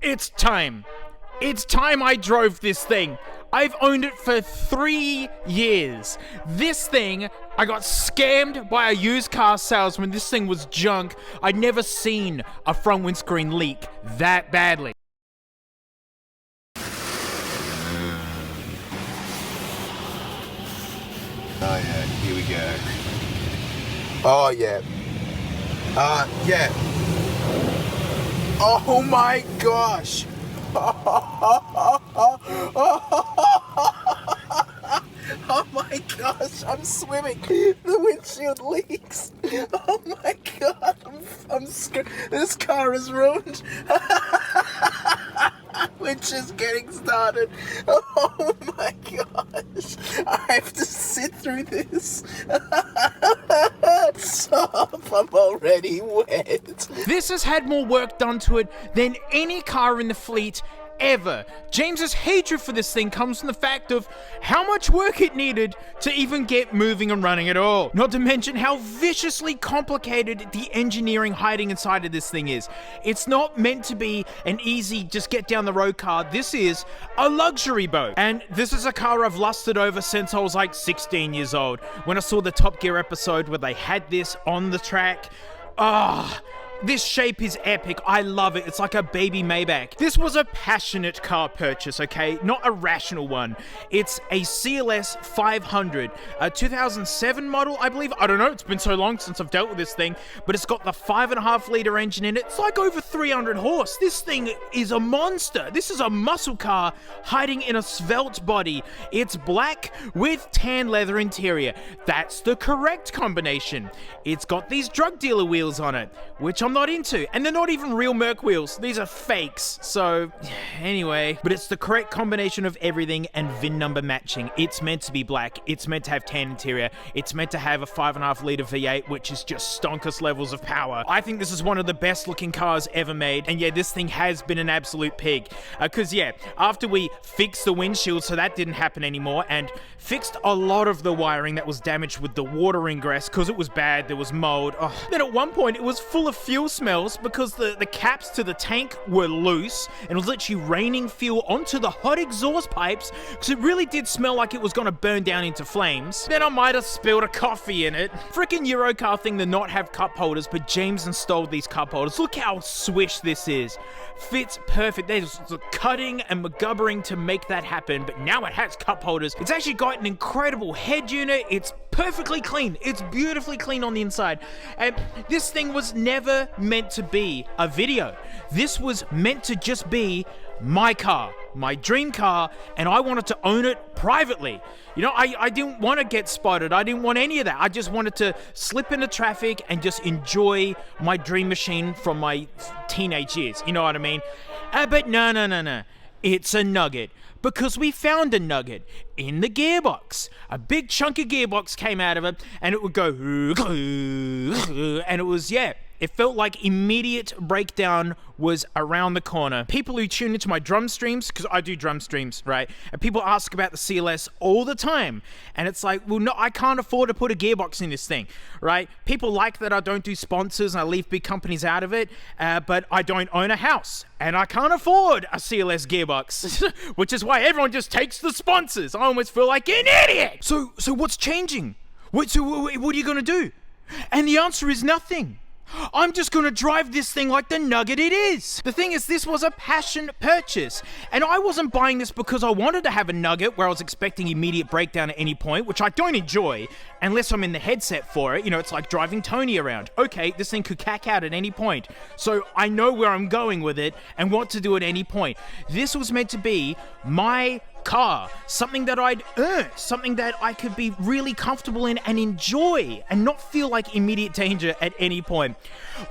It's time. It's time I drove this thing. I've owned it for 3 years. This thing, I got scammed by a used car salesman. This thing was junk. I'd never seen a front windscreen leak that badly. Oh yeah, here we go. Oh yeah. Yeah. Oh my gosh. Oh my gosh, I'm swimming. The windshield leaks. Oh my god, I'm scared. This car is ruined. We're just getting started. Oh my gosh, I have to sit through this. Stop, I'm already wet. This has had more work done to it than any car in the fleet ever. James's hatred for this thing comes from the fact of how much work it needed to even get moving and running at all. Not to mention how viciously complicated the engineering hiding inside of this thing is. It's not meant to be an easy just get down the road car. This is a luxury boat. And this is a car I've lusted over since I was like 16 years old. When I saw the Top Gear episode where they had this on the track. This shape is epic. I love it. It's like a baby Maybach. This was a passionate car purchase, okay? Not a rational one. It's a CLS 500, a 2007 model, I believe. I don't know. It's been so long since I've dealt with this thing, but it's got the 5.5 liter engine in it. It's like over 300 horse. This thing is a monster. This is a muscle car hiding in a svelte body. It's black with tan leather interior. That's the correct combination. It's got these drug dealer wheels on it, which I'm not into, and they're not even real Merc wheels. These are fakes. So anyway, but it's the correct combination of everything and VIN number matching. It's meant to be black. It's meant to have tan interior. It's meant to have a 5.5 liter V8, which is just stonkus levels of power. I think this is one of the best looking cars ever made. And yeah, this thing has been an absolute pig. Cause yeah, after we fixed the windshield so that didn't happen anymore, and fixed a lot of the wiring that was damaged with the water ingress because it was bad, there was mold. Then at one point it was full of fuel smells because the caps to the tank were loose and it was literally raining fuel onto the hot exhaust pipes because it really did smell like it was going to burn down into flames. Then I might have spilled a coffee in it. Freaking Eurocar thing to not have cup holders, but James installed these cup holders. Look how swish this is. Fits perfect. There's the cutting and MacGubbering to make that happen, but now it has cup holders. It's actually got an incredible head unit. It's perfectly clean. It's beautifully clean on the inside. And this thing was never meant to be a video. This was meant to just be my car, my dream car, and I wanted to own it privately. You know, I didn't want to get spotted. I didn't want any of that. I just wanted to slip into traffic and just enjoy my dream machine from my teenage years. You know what I mean? But no. It's a nugget. Because we found a nugget in the gearbox. A big chunk of gearbox came out of it, and it would go, and it was, yeah, it felt like immediate breakdown was around the corner. People who tune into my drum streams, because I do drum streams, right? And people ask about the CLS all the time. And it's like, well, no, I can't afford to put a gearbox in this thing, right? People like that I don't do sponsors and I leave big companies out of it, but I don't own a house. And I can't afford a CLS gearbox, which is why everyone just takes the sponsors. I almost feel like an idiot. So what's changing? What are you going to do? And the answer is nothing. I'm just gonna drive this thing like the nugget it is. The thing is, this was a passion purchase, and I wasn't buying this because I wanted to have a nugget where I was expecting immediate breakdown at any point, which I don't enjoy unless I'm in the headset for it. You know, it's like driving Tony around. Okay, this thing could cack out at any point, so I know where I'm going with it and what to do at any point. This was meant to be my car, something that I'd earned, something that I could be really comfortable in and enjoy and not feel like immediate danger at any point.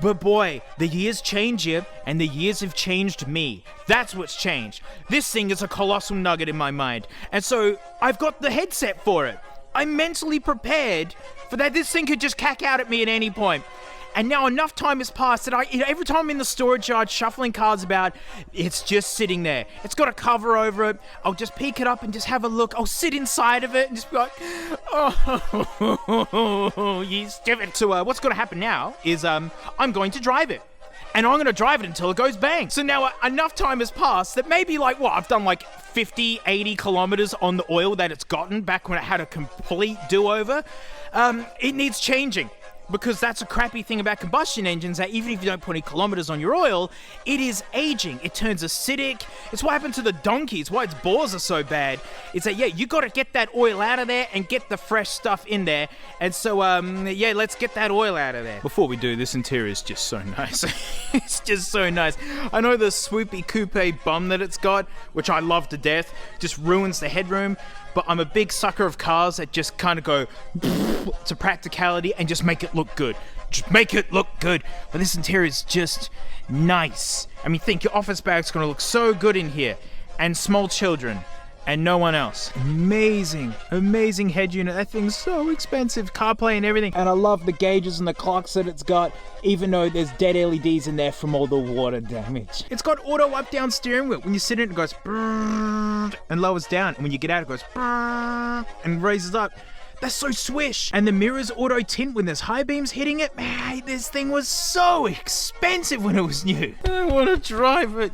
But boy, the years change you, and the years have changed me. That's what's changed. This thing is a colossal nugget in my mind, and so I've got the headset for it. I'm mentally prepared for that this thing could just cack out at me at any point. And now enough time has passed that every time I'm in the storage yard shuffling cars about, it's just sitting there. It's got a cover over it. I'll just pick it up and just have a look. I'll sit inside of it and just be like, oh, you stupid. So what's going to happen now is I'm going to drive it. and I'm gonna drive it until it goes bang. So now enough time has passed that maybe like, what, I've done like 50, 80 kilometers on the oil that it's gotten back when it had a complete do-over. It needs changing. Because that's a crappy thing about combustion engines, that even if you don't put any kilometers on your oil, it is aging. It turns acidic. It's what happened to the donkeys, why its bores are so bad. It's that, yeah, you got to get that oil out of there and get the fresh stuff in there. And so, yeah, let's get that oil out of there. Before we do, this interior is just so nice. It's just so nice. I know the swoopy coupe bum that it's got, which I love to death, just ruins the headroom. But I'm a big sucker of cars that just kind of go to practicality and just make it look good. Just make it look good. But this interior is just nice. I mean, think your office bag's gonna look so good in here. And small children. And no one else. Amazing, amazing head unit. That thing's so expensive. CarPlay and everything. And I love the gauges and the clocks that it's got, even though there's dead LEDs in there from all the water damage. It's got auto up-down steering wheel. When you sit in it, it goes and lowers down. And when you get out, it goes and raises up. That's so swish. And the mirrors auto tint when there's high beams hitting it. Man, this thing was so expensive when it was new. I want to drive it.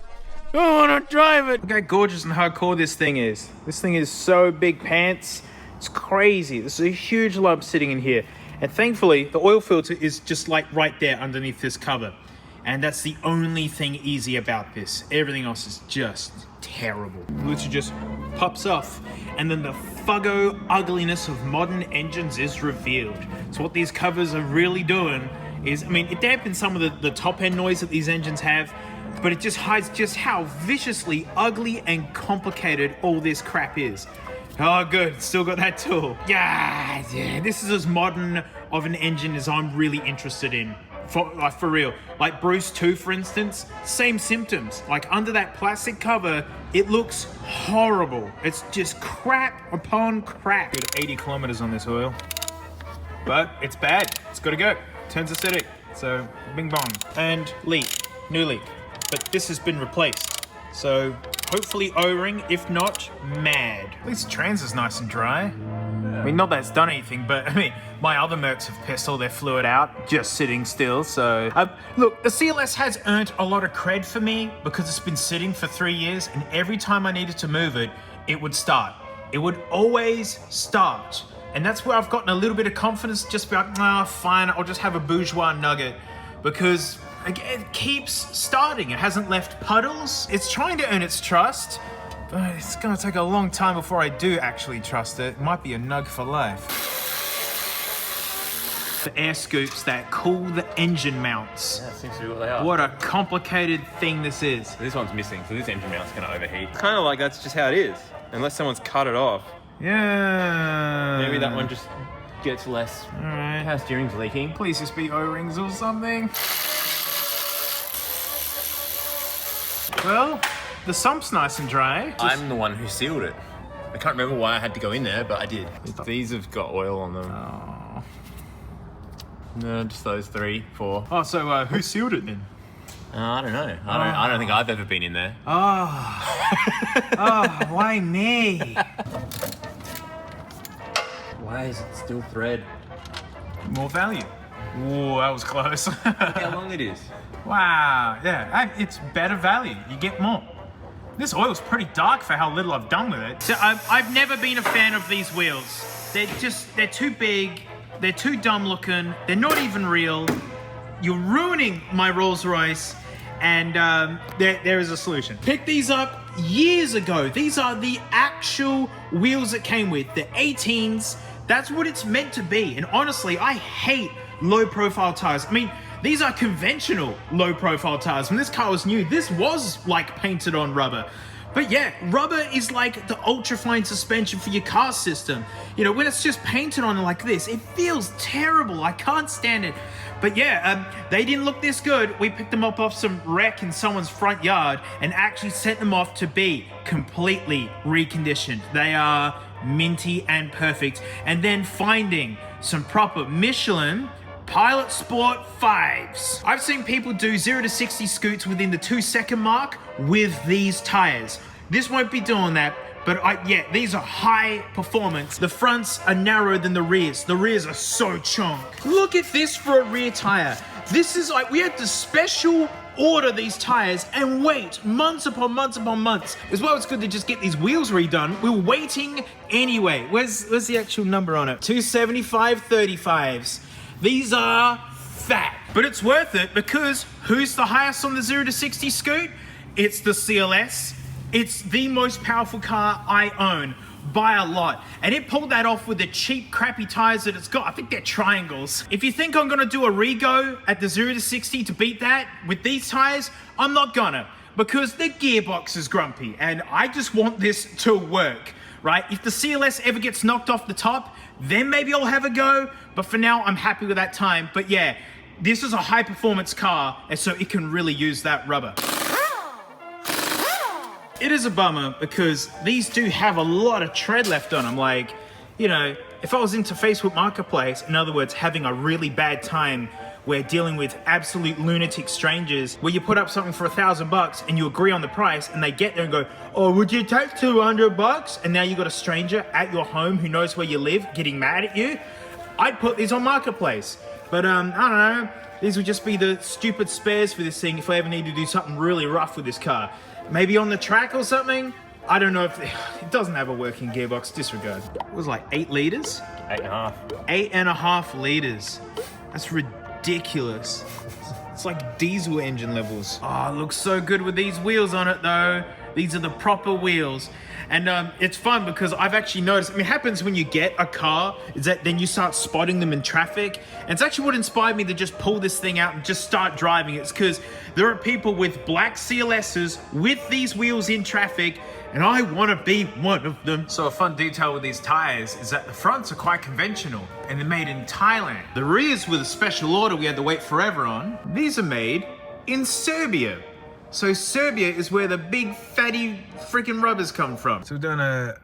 I want to drive it. Look how gorgeous and hardcore this thing is. This thing is so big pants. It's crazy. There's a huge lump sitting in here. And thankfully, the oil filter is just like right there underneath this cover. And that's the only thing easy about this. Everything else is just terrible. It literally just pops off. And then the fuggo ugliness of modern engines is revealed. So what these covers are really doing is, I mean, it dampens some of the top end noise that these engines have, but it just hides just how viciously ugly and complicated all this crap is. Oh, good. Still got that tool. Yeah. This is as modern of an engine as I'm really interested in. For real. Like Bruce 2, for instance, same symptoms. Like under that plastic cover, it looks horrible. It's just crap upon crap. Good 80 kilometers on this oil. But it's bad. It's got to go. Turns acidic. So, bing bong. And leak. New leak. But this has been replaced. So hopefully O-ring, if not, mad. At least the trans is nice and dry. I mean, not that it's done anything, but I mean, my other Mercs have pissed all their fluid out just sitting still, so. Look, the CLS has earned a lot of cred for me because it's been sitting for 3 years, and every time I needed to move it, it would start. It would always start. And that's where I've gotten a little bit of confidence, just be like, nah, fine, I'll just have a bourgeois nugget. Because it keeps starting. It hasn't left puddles. It's trying to earn its trust, but it's gonna take a long time before I do actually trust it. It might be a nug for life. The air scoops that cool the engine mounts. Yeah, that seems to be what they are. What a complicated thing this is. This one's missing, so this engine mount's gonna overheat. It's kind of like that's just how it is, unless someone's cut it off. Yeah. Maybe that one just gets less. Alright. Power steering's leaking. Please just be O-rings or something. Well, the sump's nice and dry. I'm the one who sealed it. I can't remember why I had to go in there, but I did. These have got oil on them. Oh. No, just those 3, 4. Oh, so who sealed it then? I don't know. I don't think I've ever been in there. Oh, why me? Why is it still thread? More value. Ooh, that was close. Look how long it is. Wow, yeah, it's better value. You get more. This oil's pretty dark for how little I've done with it. So I've never been a fan of these wheels. They're too big, they're too dumb looking, they're not even real. You're ruining my Rolls Royce, and there is a solution. Picked these up years ago. These are the actual wheels it came with, the 18s. That's what it's meant to be. And honestly, I hate low profile tires. I mean, these are conventional low profile tires. When this car was new, this was like painted on rubber. But yeah, rubber is like the ultra fine suspension for your car system. You know, when it's just painted on like this, it feels terrible. I can't stand it. But yeah, they didn't look this good. We picked them up off some wreck in someone's front yard and actually sent them off to be completely reconditioned. They are minty and perfect. And then finding some proper Michelin Pilot Sport 5s. I've seen people do 0 to 60 scoots within the 2-second mark with these tires. This won't be doing that, but yeah, these are high performance. The fronts are narrower than the rears. The rears are so chunk. Look at this for a rear tire. This is like, we had the special order these tires and wait months upon months upon months. As well, it's good to just get these wheels redone. We're waiting anyway. Where's the actual number on it? 275/35s. These are fat, but it's worth it because who's the highest on the 0 to 60 scoot? It's the CLS. It's the most powerful car I own by a lot, and it pulled that off with the cheap crappy tires that it's got. I think they're triangles. If you think I'm gonna do a rego at the 0 to 60 to beat that with these tires, I'm not gonna, because the gearbox is grumpy and I just want this to work, right? If the CLS ever gets knocked off the top, then maybe I'll have a go, but for now I'm happy with that time. But yeah, this is a high performance car, and so it can really use that rubber. It is a bummer because these do have a lot of tread left on them. Like, you know, if I was into Facebook Marketplace, in other words, having a really bad time where dealing with absolute lunatic strangers, where you put up something for $1,000 and you agree on the price, and they get there and go, "Oh, would you take $200?" And now you got a stranger at your home who knows where you live getting mad at you. I'd put these on Marketplace, but I don't know. These would just be the stupid spares for this thing if I ever need to do something really rough with this car. Maybe on the track or something? I don't know if it doesn't have a working gearbox. Disregard. It was like 8 liters? 8.5. 8.5 liters. That's ridiculous. It's like diesel engine levels. Oh, it looks so good with these wheels on it though. These are the proper wheels. And it's fun because I've actually noticed, I mean, it happens when you get a car, is that then you start spotting them in traffic. And it's actually what inspired me to just pull this thing out and just start driving. It's because there are people with black CLSs with these wheels in traffic, and I want to be one of them. So a fun detail with these tires is that the fronts are quite conventional and they're made in Thailand. The rears with a special order we had to wait forever on. These are made in Serbia. So Serbia is where the big fatty freaking rubbers come from. So we're doing a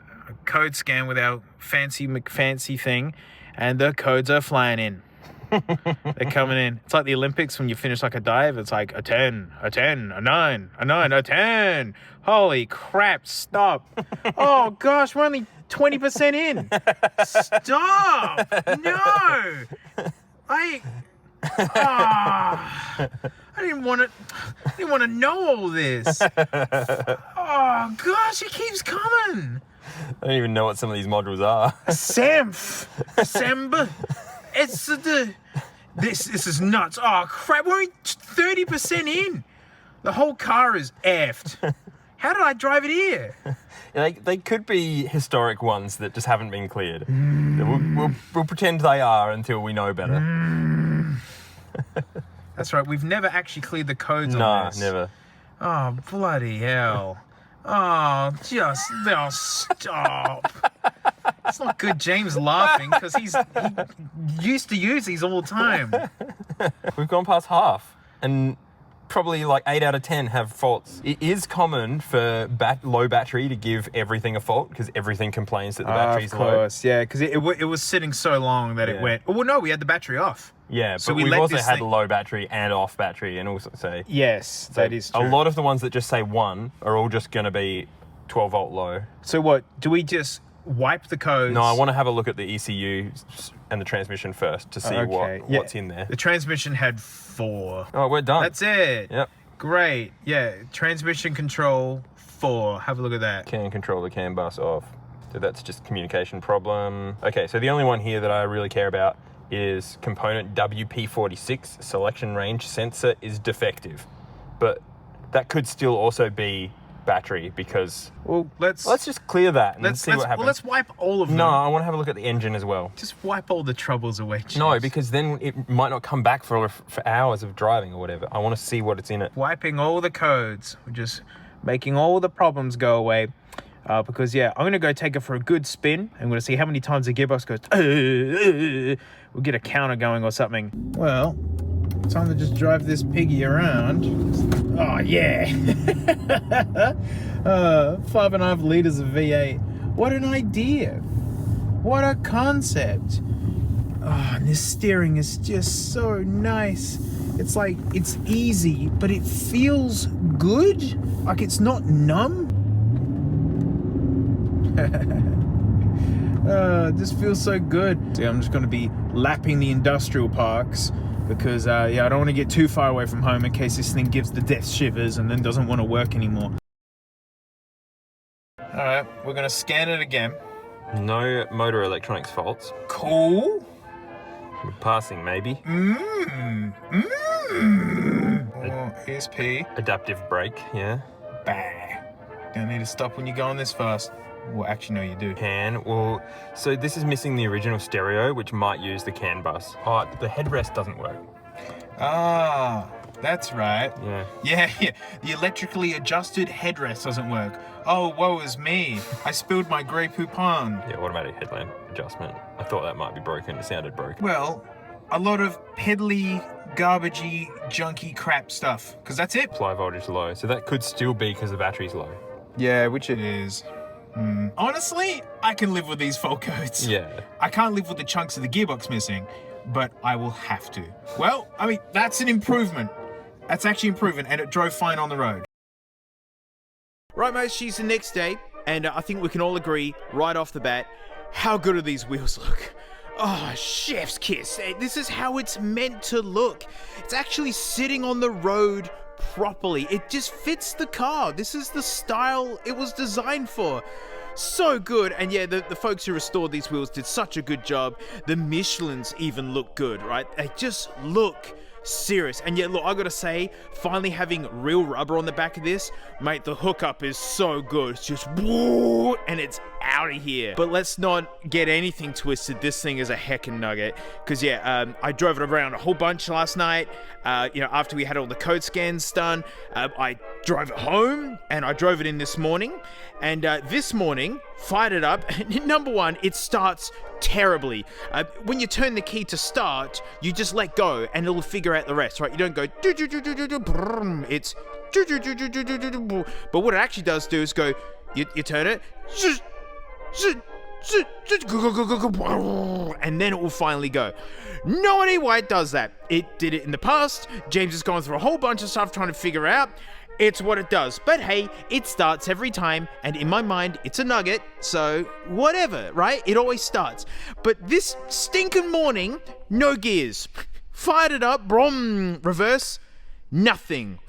code scan with our fancy McFancy thing, and the codes are flying in. They're coming in. It's like the Olympics when you finish like a dive. It's like a 10, a 10, a 9, a 9, a 10. Holy crap, stop. Oh gosh, we're only 20% in. Stop. No. I didn't want to know all this. Oh gosh, it keeps coming. I don't even know what some of these modules are. Semba. It's this is nuts. Oh crap, we're 30% in. The whole car is effed. How did I drive it here? They could be historic ones that just haven't been cleared. We'll pretend they are until we know better. That's right, we've never actually cleared the codes on this. No, never. Oh, bloody hell. Oh, stop. It's not good James laughing because he used to use these all the time. We've gone past half, and probably like 8 out of 10 have faults. It is common for low battery to give everything a fault because everything complains that the battery's low. Of course, yeah, because it was sitting so long that it went. Well, no, we had the battery off. Yeah, so but we've also had low battery and off battery, and also say yes, that is true. A lot of the ones that just say 1 are all just going to be 12 volt low. So what? Do we just wipe the codes? No, I want to have a look at the ECU and the transmission first to see what's in there. The transmission had 4. Oh, we're done. That's it. Yep. Great. Yeah, transmission control 4. Have a look at that. Can control the CAN bus off. So that's just communication problem. Okay, so the only one here that I really care about is component WP46 selection range sensor is defective. But that could still also be battery because let's just clear that and see what happens. Well, let's wipe all of them. No, I want to have a look at the engine as well. Just wipe all the troubles away. James. No, because then it might not come back for hours of driving or whatever. I want to see what it's in it. Wiping all the codes. We're just making all the problems go away. Because yeah, I'm gonna go take it for a good spin. I'm gonna see how many times the gearbox goes. We'll get a counter going or something. Well, time to just drive this piggy around. Oh yeah. 5.5 liters of V8. What an idea. What a concept. Oh, and this steering is just so nice. It's like, it's easy, but it feels good. Like it's not numb. This feels so good. See, I'm just going to be lapping the industrial parks because yeah, I don't want to get too far away from home in case this thing gives the death shivers and then doesn't want to work anymore. All right, we're gonna scan it again. No motor electronics faults. Cool. We're passing, maybe. Oh, here's P. Adaptive brake, yeah. Bang. Don't need to stop when you're going this fast. Well, actually, no, you do. CAN, well, so this is missing the original stereo, which might use the CAN bus. Oh, the headrest doesn't work. Ah, that's right. Yeah. Yeah. The electrically adjusted headrest doesn't work. Oh, woe is me. I spilled my Grey Poupon. Yeah, automatic headlamp adjustment. I thought that might be broken. It sounded broken. Well, a lot of peddly, garbagey, junky crap stuff. Because that's it. Supply voltage low, so that could still be because the battery's low. Yeah, which it is. Honestly, I can live with these fault codes. Yeah. I can't live with the chunks of the gearbox missing, but I will have to. Well, I mean, that's an improvement. That's actually improvement, and it drove fine on the road. Right, mate, she's the next day, and I think we can all agree, right off the bat, how good do these wheels look? Oh, chef's kiss. This is how it's meant to look. It's actually sitting on the road properly. It just fits the car. This is the style it was designed for. So good. And yeah, the folks who restored these wheels did such a good job. The Michelins even look good, right? They just look serious. And yeah, look, I gotta say, finally having real rubber on the back of this, mate, the hookup is so good. It's just woo, and it's out of here. But let's not get anything twisted. This thing is a heckin' nugget. Because yeah, I drove it around a whole bunch last night. After we had all the code scans done, I drove it home and I drove it in this morning. And this morning, fired it up. Number one, it starts terribly. When you turn the key to start, you just let go and it'll figure out the rest, right? You don't go it's but what it actually does do is go, you turn it, and then it will finally go. No idea why it does that. It did it in the past. James has gone through a whole bunch of stuff trying to figure out. It's what it does. But hey, it starts every time, and in my mind, it's a nugget, so whatever, right? It always starts. But this stinking morning, no gears. Fired it up, brom, reverse, nothing.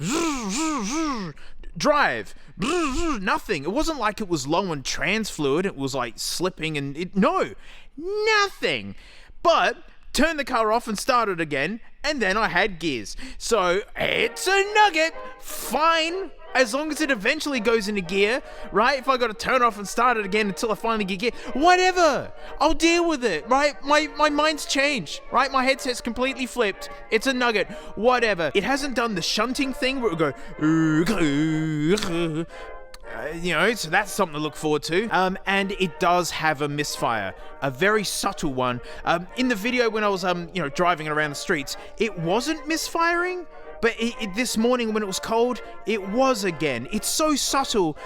Drive, nothing. It wasn't like it was low on trans fluid. It was like slipping and no, nothing. But turn the car off and start it again, and then I had gears. So it's a nugget. Fine, as long as it eventually goes into gear, right? If I got to turn off and start it again until I finally get gear, whatever. I'll deal with it, right? My mind's changed, right? My headset's completely flipped. It's a nugget, whatever. It hasn't done the shunting thing where it will go, so that's something to look forward to. And it does have a misfire, a very subtle one. In the video when I was, driving around the streets, it wasn't misfiring, but this morning when it was cold, it was again. It's so subtle.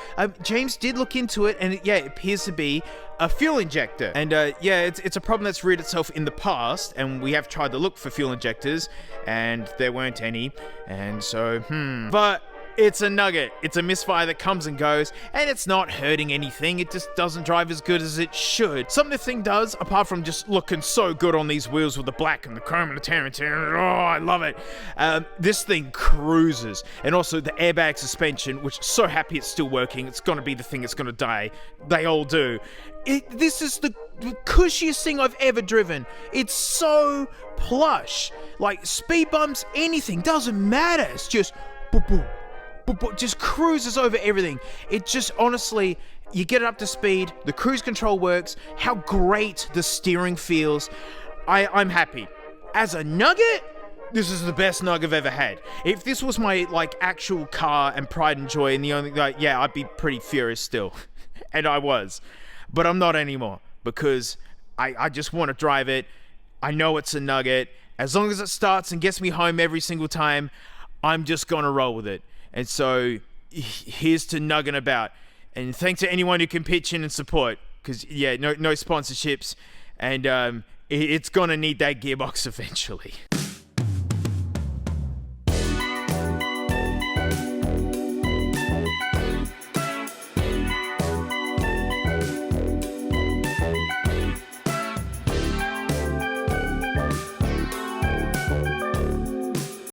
James did look into it, and it appears to be a fuel injector. And it's a problem that's reared itself in the past, and we have tried to look for fuel injectors, and there weren't any. And so, but it's a nugget. It's a misfire that comes and goes, and it's not hurting anything. It just doesn't drive as good as it should. Something the thing does, apart from just looking so good on these wheels with the black and the chrome and the tan, oh, I love it. This thing cruises. And also the airbag suspension, which so happy it's still working. It's gonna be the thing that's gonna die. They all do. This is the cushiest thing I've ever driven. It's so plush. Like speed bumps, anything, doesn't matter. It's just boop, boop. Just cruises over everything. It just, honestly, you get it up to speed, the cruise control works, how great the steering feels. I'm happy. As a nugget, this is the best nug I've ever had. If this was my, actual car and pride and joy, and the only, I'd be pretty furious still. And I was. But I'm not anymore, because I just want to drive it. I know it's a nugget. As long as it starts and gets me home every single time, I'm just gonna roll with it. And so, here's to nugging about. And thanks to anyone who can pitch in and support. Because, no sponsorships. And it's going to need that gearbox eventually.